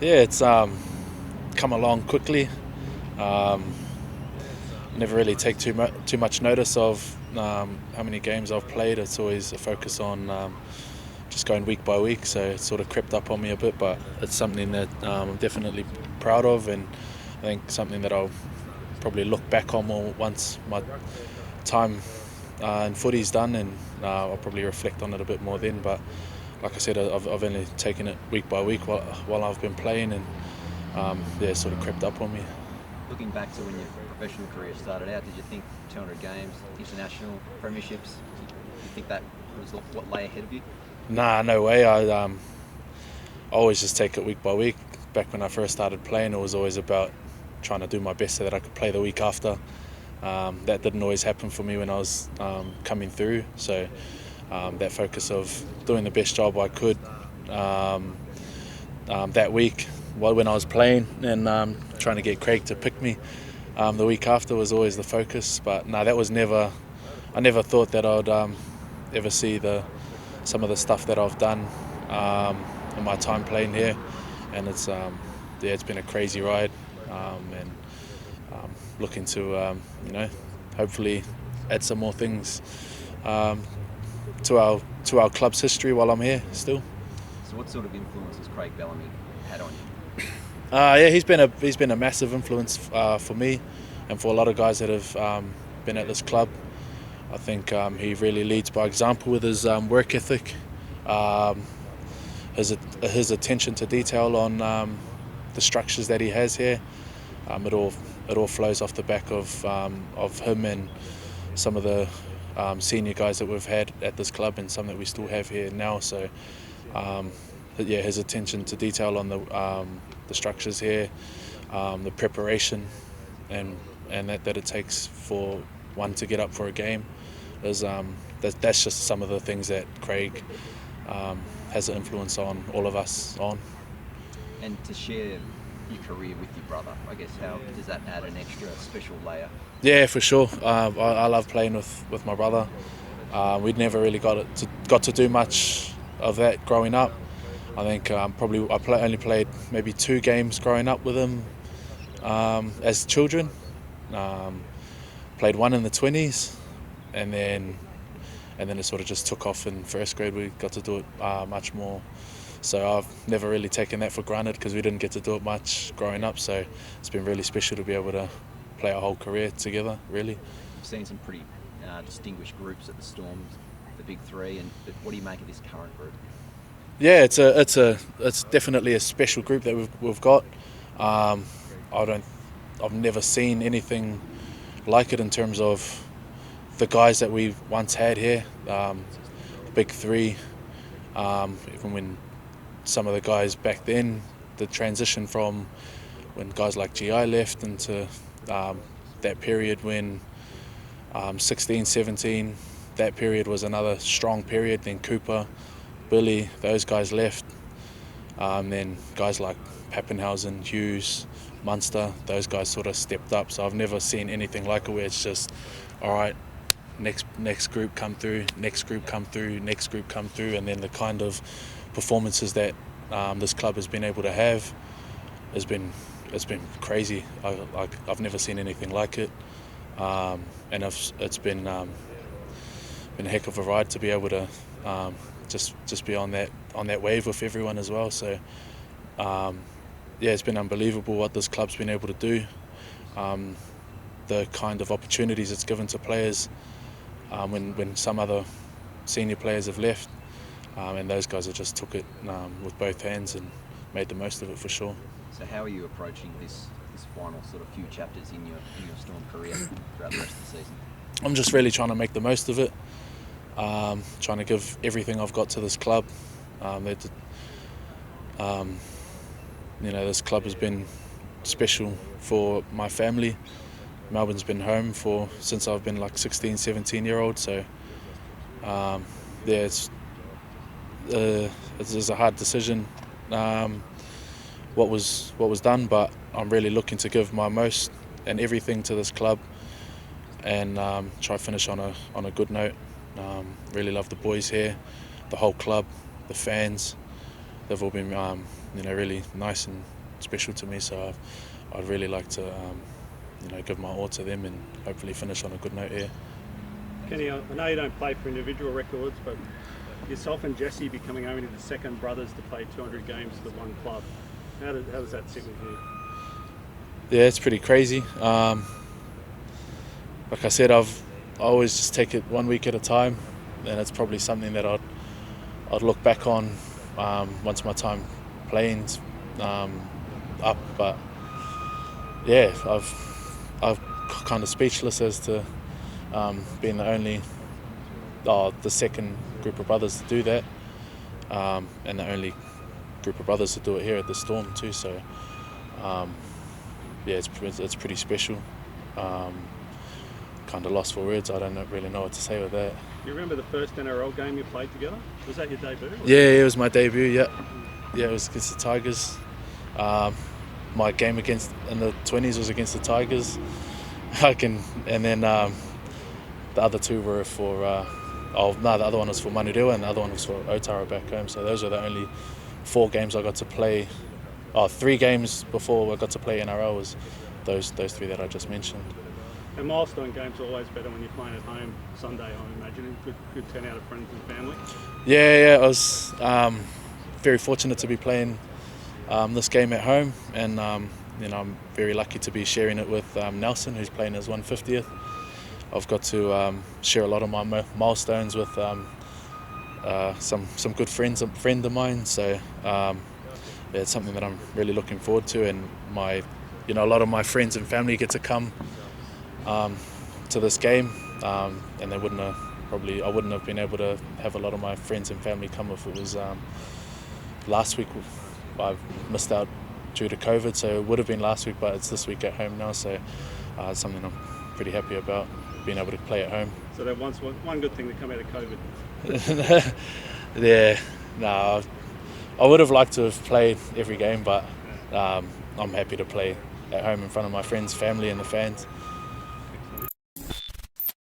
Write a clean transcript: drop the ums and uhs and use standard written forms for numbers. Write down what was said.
Yeah, it's come along quickly. Um, Never really take too much notice of how many games I've played. It's always a focus on just going week by week, so it's sort of crept up on me a bit. But it's something that I'm definitely proud of, and I think something that I'll probably look back on more once my time in footy's done, and I'll probably reflect on it a bit more then. But like I said, I've only taken it week by week while I've been playing, and yeah, it sort of crept up on me. Looking back to when your professional career started out, did you think 200 games, international premierships, you think that was what lay ahead of you? Nah, no way. I always just take it week by week. Back when I first started playing, it was always about trying to do my best so that I could play the week after. That didn't always happen for me when I was coming through. So that focus of doing the best job I could that week when I was playing, and trying to get Craig to pick me the week after was always the focus. But no, that was never. I never thought that I'd ever see some of the stuff that I've done in my time playing here, and it's been a crazy ride, and looking to hopefully add some more things um, to our club's history while I'm here still. So what sort of influence has Craig Bellamy had on you? Yeah, he's been a massive influence for me and for a lot of guys that have been at this club. I think he really leads by example with his work ethic, um, his attention to detail on the structures that he has here. It all flows off the back of him and some of the senior guys that we've had at this club, and some that we still have here now. So yeah, his attention to detail on the structures here, the preparation, and that it takes for one to get up for a game is that's just some of the things that Craig has an influence on all of us on. And to share your career with your brother, I guess, how does that add an extra special layer? Yeah, for sure. I love playing with my brother. We'd never really got to do much of that growing up. I think probably only played maybe 2 games growing up with him as children. Um, Played one in the 20s, and then it sort of just took off in first grade. We got to do it much more. So I've never really taken that for granted because we didn't get to do it much growing up. So it's been really special to be able to play our whole career together, really. You've seen some pretty distinguished groups at the Storm, the Big Three, but what do you make of this current group? Yeah, it's definitely a special group that we've got. I've never seen anything like it in terms of the guys that we once had here, the Big Three. Even when some of the guys back then, the transition from when guys like GI left into that period when 16, 17, that period was another strong period. Then Cooper, Billy, those guys left. Then guys like Pappenhausen, Hughes, Munster, those guys sort of stepped up. So I've never seen anything like it where it's just, all right, next group come through, next group come through, next group come through, and then the kind of performances that this club has been able to have has been crazy. I've never seen anything like it, and it's been a heck of a ride to be able to just be on that wave with everyone as well. So yeah, it's been unbelievable what this club's been able to do. The kind of opportunities it's given to players when some other senior players have left, and those guys have just took it with both hands and made the most of it for sure. So how are you approaching this final sort of few chapters in your Storm career throughout the rest of the season? I'm just really trying to make the most of it, trying to give everything I've got to this club. This club has been special for my family. Melbourne's been home since I've been like 16, 17-year-old. So yeah, it's a hard decision what was done, but I'm really looking to give my most and everything to this club, and try to finish on a good note. Really love the boys here, the whole club, the fans, they've all been really nice and special to me. So I'd really like to give my all to them and hopefully finish on a good note here. Kenny, I know you don't play for individual records, but yourself and Jesse becoming only the second brothers to play 200 games for one club. How does that sit with you? Yeah, it's pretty crazy. Like I said, I always just take it 1 week at a time, and it's probably something that I'd look back on once my time playing's up. But yeah, I've kind of speechless as to being the second group of brothers to do that, and the only group of brothers to do it here at the Storm too. So yeah, it's pretty special. Kind of lost for words. I don't really know what to say with that. You remember the first NRL game you played together? Was that your debut? Yeah, it was my debut. Yeah, it was against the Tigers. My game in the 20s was against the Tigers. And then the other two were for. The other one was for Manurewa and the other one was for Otara back home. So those were the only 4 games I got to play. 3 games before I got to play NRL was those 3 that I just mentioned. And milestone games are always better when you're playing at home, Sunday, I'm imagining. Good turnout of friends and family. Yeah, I was very fortunate to be playing this game at home, and I'm very lucky to be sharing it with Nelson, who's playing his 150th. I've got to share a lot of my milestones with some good friend of mine. So yeah, it's something that I'm really looking forward to, and a lot of my friends and family get to come to this game, and they I wouldn't have been able to have a lot of my friends and family come if it was last week. I missed out due to COVID, so it would have been last week, but it's this week at home now. So it's something I'm pretty happy about, being able to play at home. So that was one good thing to come out of COVID. Yeah, no, I would have liked to have played every game, but I'm happy to play at home in front of my friends, family and the fans.